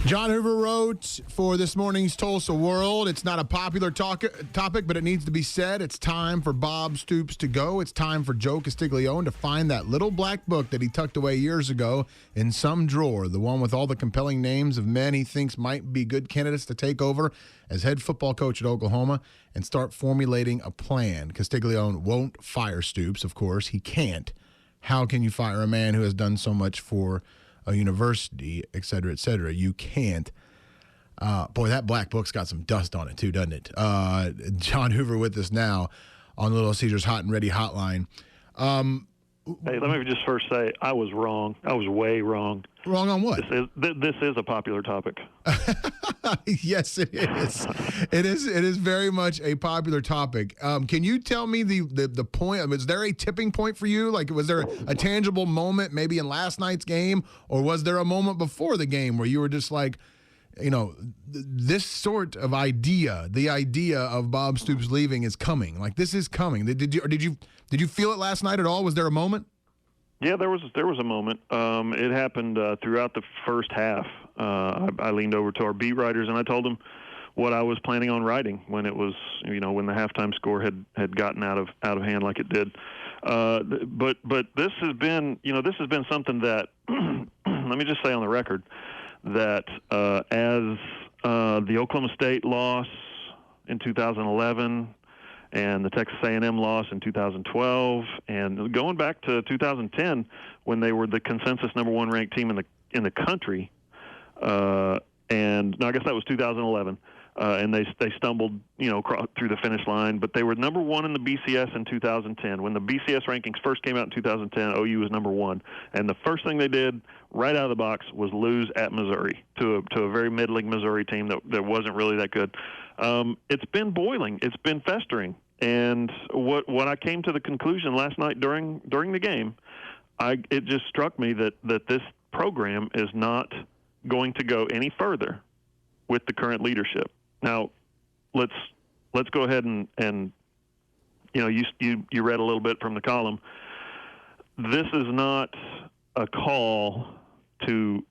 John Hoover wrote for this morning's Tulsa World. It's not a popular topic, but it needs to be said. It's time for Bob Stoops to go. It's time for Joe Castiglione to find that little black book that he tucked away years ago in some drawer, the one with all the compelling names of men he thinks might be good candidates to take over as head football coach at Oklahoma, and start formulating a plan. Castiglione won't fire Stoops, of course. He can't. How can you fire a man who has done so much for a university, et cetera, et cetera? You can't. Boy, that black book's got some dust on it too, doesn't it? John Hoover with us now on Little Caesars Hot and Ready hotline. Hey, let me just first say I was wrong. I was way wrong. Wrong on what? This is a popular topic. Yes, it is. It is very much a popular topic. Can you tell me the point? Was there a tipping point for you? Like, was there a tangible moment maybe in last night's game, or was there a moment before the game where you were just like, you know, this sort of idea, the idea of Bob Stoops leaving is coming. Like, this is coming. Did you feel it last night at all? Was there a moment? Yeah, there was a moment. It happened throughout the first half. I leaned over to our beat writers and I told them what I was planning on writing when it was, when the halftime score had gotten out of hand like it did. But this has been something that let me just say on the record that as the Oklahoma State loss in 2011 and the Texas A&M loss in 2012, and going back to 2010 when they were the consensus number one ranked team in the country, and no, I guess that was 2011, and they stumbled through the finish line, but they were number one in the BCS in 2010. When the BCS rankings first came out in 2010, OU was number one, and the first thing they did right out of the box was lose at Missouri to a very middling Missouri team that wasn't really that good. It's been boiling. It's been festering. And what I came to the conclusion last night during the game, it just struck me that this program is not going to go any further with the current leadership. Now, let's go ahead and you read a little bit from the column. This is not a call to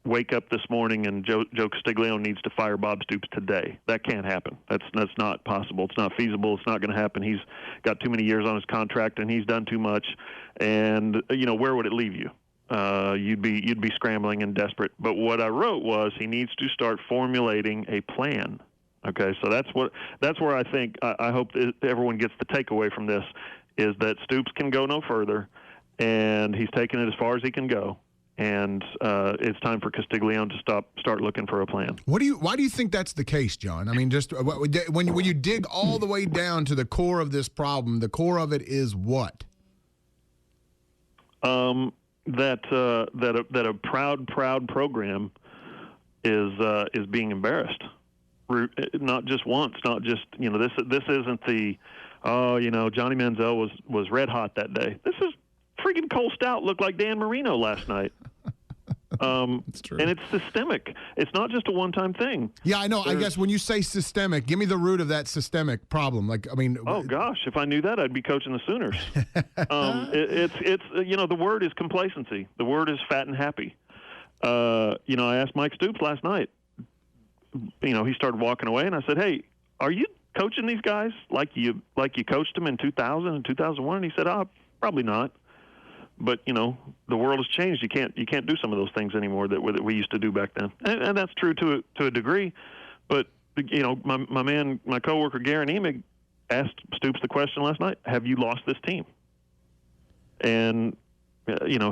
wake up this morning and Joe Castiglione needs to fire Bob Stoops today. That can't happen. That's not possible. It's not feasible. It's not going to happen. He's got too many years on his contract and he's done too much. And where would it leave you? You'd be scrambling and desperate. But what I wrote was he needs to start formulating a plan. Okay, so that's where I think I hope that everyone gets the takeaway from this is that Stoops can go no further, and he's taken it as far as he can go. And it's time for Castiglione to start looking for a plan. Why do you think that's the case, John? I mean, just when you dig all the way down to the core of this problem, the core of it is what? That a proud program is being embarrassed, not just once, not just this isn't the Johnny Manziel was red hot that day. This is freaking Cole Stout looked like Dan Marino last night. That's true. And it's systemic. It's not just a one-time thing. Yeah, I know. I guess when you say systemic, give me the root of that systemic problem. Oh gosh, if I knew that, I'd be coaching the Sooners. It's the word is complacency. The word is fat and happy. I asked Mike Stoops last night. He started walking away, and I said, "Hey, are you coaching these guys like you coached them in 2000 and 2001?" And he said, "Probably not." But the world has changed. You can't do some of those things anymore that we used to do back then, and that's true to a degree. But my coworker Garen Emig asked Stoops the question last night: have you lost this team? And there's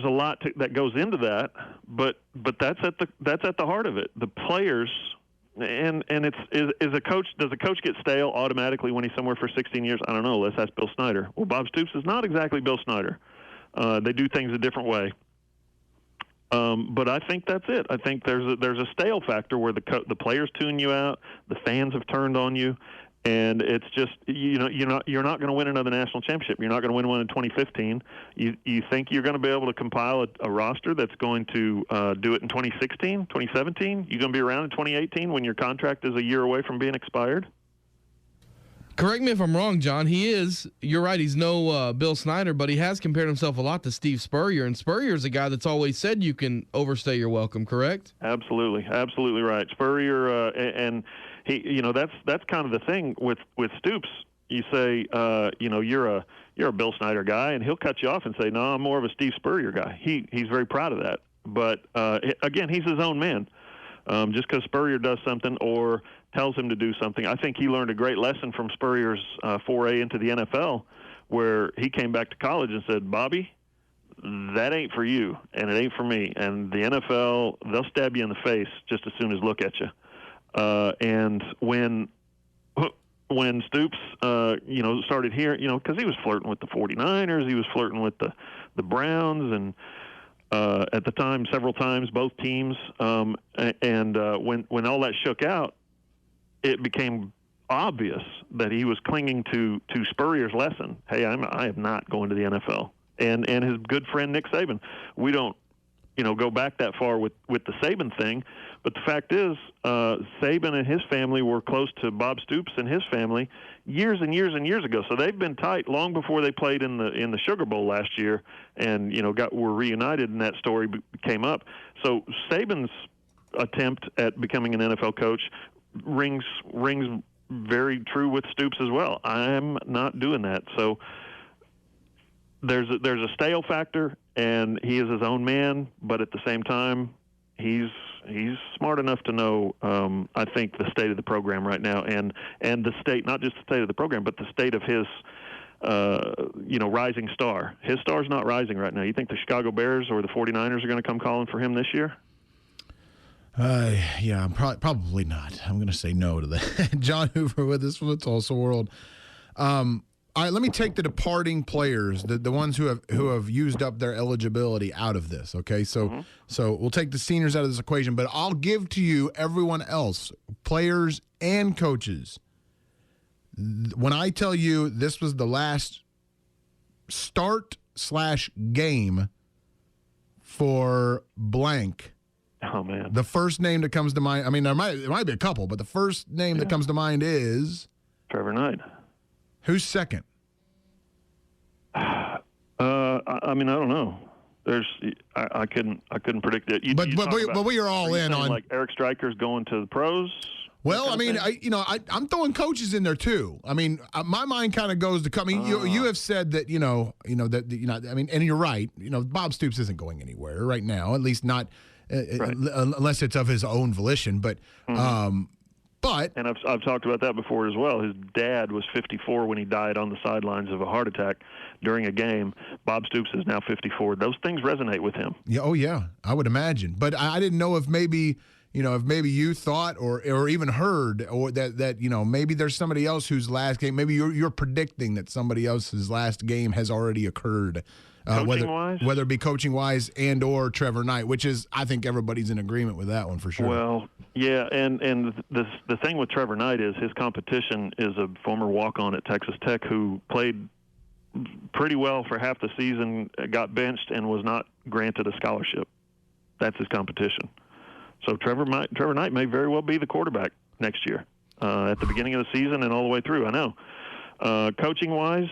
a lot that goes into that, but that's at the heart of it. The players. And does a coach get stale automatically when he's somewhere for 16 years? I don't know. Let's ask Bill Snyder. Well, Bob Stoops is not exactly Bill Snyder. They do things a different way. But I think that's it. I think there's a stale factor where the players tune you out, the fans have turned on you, and it's just you're not going to win another national championship. You're not going to win one in 2015. You think you're going to be able to compile a roster that's going to do it in 2016, 2017? You're going to be around in 2018 when your contract is a year away from being expired? Correct me if I'm wrong, John. You're right, he's no Bill Snyder, but he has compared himself a lot to Steve Spurrier, and Spurrier's a guy that's always said you can overstay your welcome, correct? Absolutely right. Spurrier, and he, that's kind of the thing with Stoops. You say, you're a Bill Snyder guy, and he'll cut you off and say, no, I'm more of a Steve Spurrier guy. He's very proud of that. But, again, he's his own man. Just because Spurrier does something or tells him to do something. I think he learned a great lesson from Spurrier's foray into the NFL, where he came back to college and said, Bobby, that ain't for you, and it ain't for me. And the NFL, they'll stab you in the face just as soon as look at you. And when Stoops, started hearing, because he was flirting with the 49ers, he was flirting with the Browns, and at the time, several times, both teams. When all that shook out, it became obvious that he was clinging to Spurrier's lesson. Hey, I am not going to the NFL. And his good friend Nick Saban. We don't, go back that far with the Saban thing, but the fact is, Saban and his family were close to Bob Stoops and his family years and years and years ago. So they've been tight long before they played in the Sugar Bowl last year, and were reunited, and that story came up. So Saban's attempt at becoming an NFL coach rings very true with Stoops as well. I'm not doing that. So there's a stale factor, and he is his own man, but at the same time, he's smart enough to know, I think, the state of the program right now, and the state, not just the state of the program, but the state of his, rising star. His star's not rising right now. You think the Chicago Bears or the 49ers are going to come calling for him this year? Yeah, probably not. I'm going to say no to that. John Hoover with us from the Tulsa World. All right, let me take the departing players, the ones who have used up their eligibility out of this. Okay, so we'll take the seniors out of this equation, but I'll give to you everyone else, players and coaches. When I tell you this was the last start/game for blank. Oh man, the first name that comes to mind. I mean, there might be a couple, but the first name that comes to mind is Trevor Knight. Who's second? I don't know. I couldn't predict it. But we are all in on like Eric Stryker's going to the pros. Well, I mean, I'm throwing coaches in there too. I mean, my mind kind of goes to. I mean, you have said that I mean, and you're right. Bob Stoops isn't going anywhere right now, at least not unless it's of his own volition. But. And I've talked about that before as well. His dad was 54 when he died on the sidelines of a heart attack during a game. Bob Stoops is now 54. Those things resonate with him. Yeah, oh yeah, I would imagine. But I didn't know if maybe you thought or even heard or that maybe there's somebody else whose last game. Maybe you're predicting that somebody else's last game has already occurred. Whether it be coaching wise and or Trevor Knight, which is, I think everybody's in agreement with that one for sure. Well, yeah, and the thing with Trevor Knight is his competition is a former walk-on at Texas Tech who played pretty well for half the season, got benched, and was not granted a scholarship. That's his competition. So Trevor Knight may very well be the quarterback next year at the beginning of the season and all the way through. I know. Coaching-wise,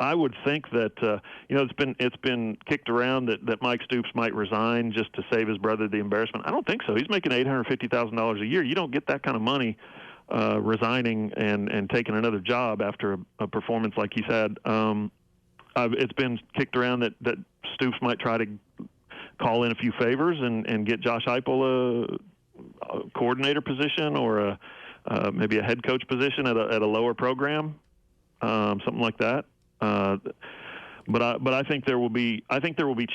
I would think that it's been kicked around that Mike Stoops might resign just to save his brother the embarrassment. I don't think so. He's making $850,000 a year. You don't get that kind of money resigning and taking another job after a performance like he's had. It's been kicked around that Stoops might try to call in a few favors and get Josh Heupel a coordinator position or maybe a head coach position at a lower program. Something like that, but I think there will be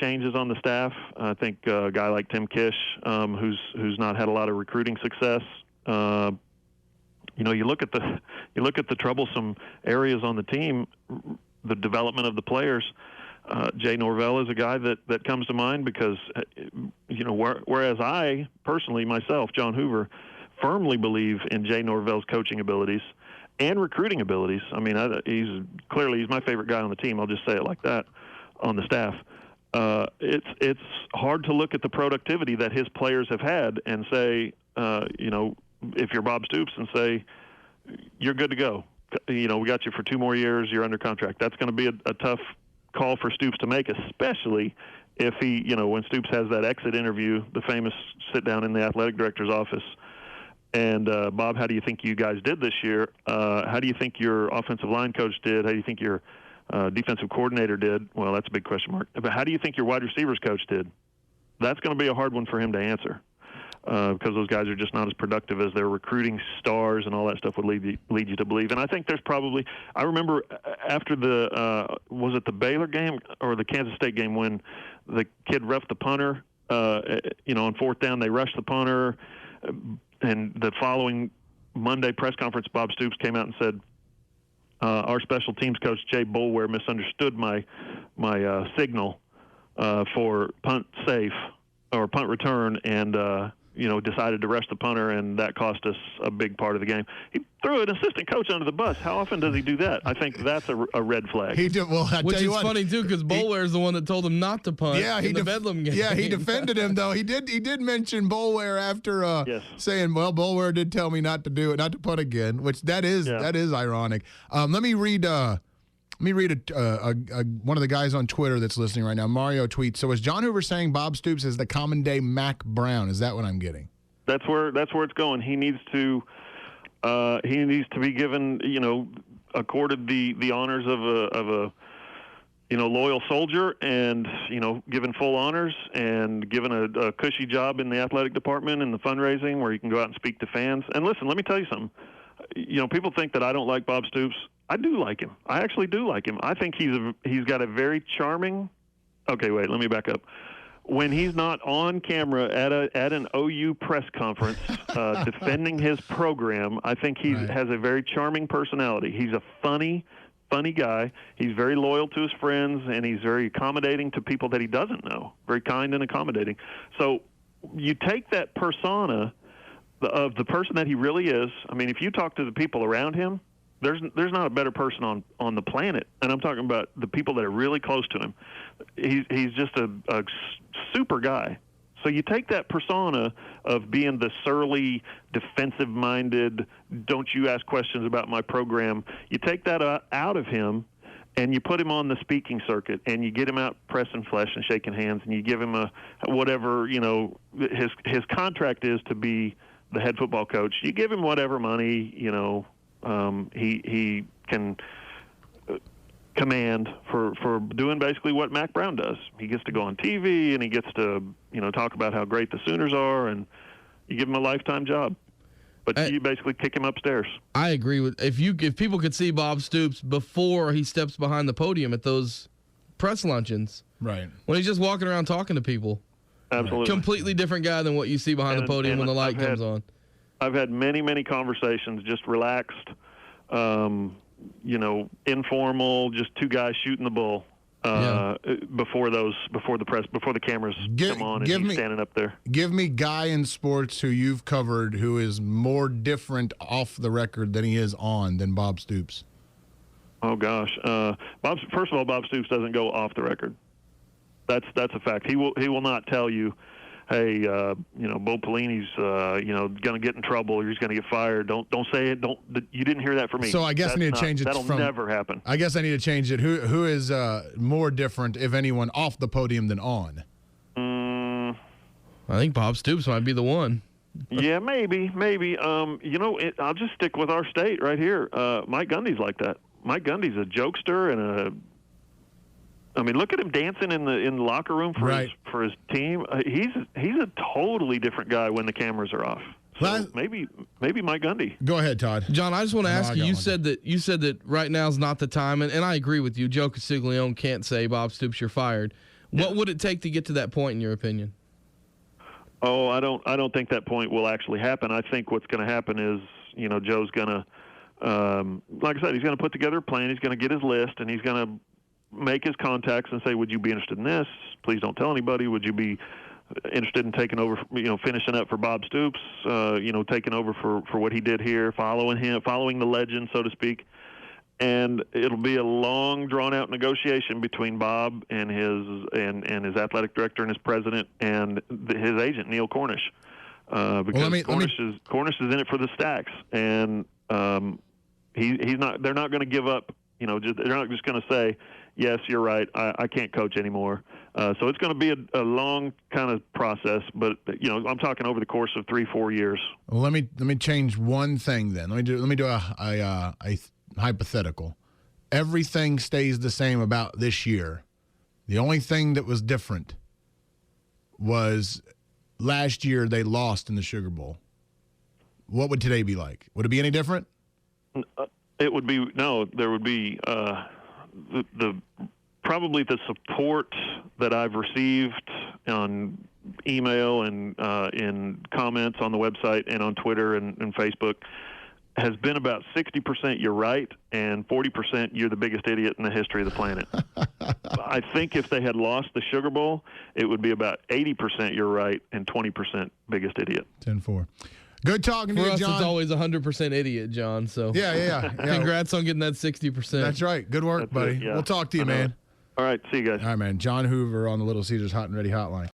changes on the staff. I think a guy like Tim Kish, who's not had a lot of recruiting success. You look at the troublesome areas on the team, the development of the players. Jay Norvell is a guy that comes to mind because whereas I personally myself, John Hoover, firmly believe in Jay Norvell's coaching abilities and recruiting abilities. I mean, he's my favorite guy on the team. I'll just say it like that, on the staff. It's hard to look at the productivity that his players have had and say, if you're Bob Stoops, and say, you're good to go. we got you for 2 more years. You're under contract. That's going to be a tough call for Stoops to make, especially if he, when Stoops has that exit interview, the famous sit down in the athletic director's office. And Bob, how do you think you guys did this year? How do you think your offensive line coach did? How do you think your defensive coordinator did? Well, that's a big question mark. But how do you think your wide receivers coach did? That's going to be a hard one for him to answer. Because those guys are just not as productive as their recruiting stars and all that stuff would lead you to believe. And I think there's probably – I remember after was it the Baylor game or the Kansas State game when the kid roughed the punter, on 4th down they rushed the punter, and the following Monday press conference, Bob Stoops came out and said, our special teams coach, Jay Boulware, misunderstood my signal for punt safe or punt return and decided to rush the punter, and that cost us a big part of the game. He threw an assistant coach under the bus. How often does he do that? I think that's a red flag. He did, well, which is funny, too, because Boulware is the one that told him not to punt in the Bedlam game. Yeah, he defended him, though. He did mention Boulware after saying, well, Boulware did tell me not to do it, not to punt again, which that is ironic. Let me read one of the guys on Twitter that's listening right now. Mario tweets, so is John Hoover saying Bob Stoops is the common day Mac Brown? Is that what I'm getting? That's where it's going. He needs to be given, accorded the honors of a loyal soldier, and given full honors, and given a cushy job in the athletic department and the fundraising where he can go out and speak to fans. And listen, let me tell you something. People think that I don't like Bob Stoops. I do like him. I actually do like him. I think he's got a very charming. Okay, wait. Let me back up. When he's not on camera at an OU press conference defending his program, I think he has a very charming personality. He's a funny guy. He's very loyal to his friends, and he's very accommodating to people that he doesn't know. Very kind and accommodating. So you take that persona of the person that he really is. I mean, if you talk to the people around him, there's not a better person on the planet, and I'm talking about the people that are really close to him. He's just a super guy. So you take that persona of being the surly, defensive-minded, don't you ask questions about my program, you take that out of him, and you put him on the speaking circuit, and you get him out pressing flesh and shaking hands, and you give him whatever, his contract is to be the head football coach. You give him whatever money, he can command for doing basically what Mac Brown does. He gets to go on TV, and he gets to talk about how great the Sooners are, and you give him a lifetime job. But you basically kick him upstairs. I agree with if people could see Bob Stoops before he steps behind the podium at those press luncheons, right? When he's just walking around talking to people, absolutely completely different guy than what you see behind the podium when the light comes on. I've had many conversations, just relaxed, informal, just two guys shooting the bull before the cameras come on and he's standing up there. Give me guy in sports who you've covered who is more different off the record than he is on than Bob Stoops. Oh gosh, first of all, Bob Stoops doesn't go off the record. That's a fact. He will not tell you, hey, Bo Pelini's, going to get in trouble, or he's going to get fired. Don't say it. You didn't hear that from me. So I guess I need to change it. That'll never happen. I guess I need to change it. Who is more different, if anyone, off the podium than on? I think Bob Stoops might be the one. Yeah, maybe. I'll just stick with our state right here. Mike Gundy's like that. Mike Gundy's a jokester and look at him dancing in the locker room for his team. He's a totally different guy when the cameras are off. So maybe Mike Gundy. Go ahead, Todd. John, I just want to ask you. You said that right now is not the time, and I agree with you. Joe Castiglione can't say, Bob Stoops, you're fired. What would it take to get to that point, in your opinion? Oh, I don't think that point will actually happen. I think what's going to happen is, Joe's going to, like I said, he's going to put together a plan. He's going to get his list, and he's going to make his contacts and say, would you be interested in this? Please don't tell anybody. Would you be interested in taking over, finishing up for Bob Stoops, taking over for what he did here, following the legend, so to speak. And it'll be a long, drawn-out negotiation between Bob and his athletic director and his president and his agent, Neil Cornish. Because Cornish is in it for the stacks. And he's not. They're not going to give up. They're not just going to say, yes, you're right, I can't coach anymore. So it's going to be a long kind of process, but I'm talking over the course of 3-4 years. Well, let me change one thing then. Let me do a hypothetical. Everything stays the same about this year. The only thing that was different was last year they lost in the Sugar Bowl. What would today be like? Would it be any different? It would be there would be the probably the support that I've received on email and in comments on the website and on Twitter and Facebook has been about 60% you're right and 40% you're the biggest idiot in the history of the planet. I think if they had lost the Sugar Bowl, it would be about 80% you're right and 20% biggest idiot. 10-4. Good talking to For you, us, John. it's always 100% idiot, John. So Yeah. congrats on getting that 60%. That's right. Good work, buddy. Yeah. We'll talk to you, man. All right. See you guys. All right, man. John Hoover on the Little Caesars Hot and Ready Hotline.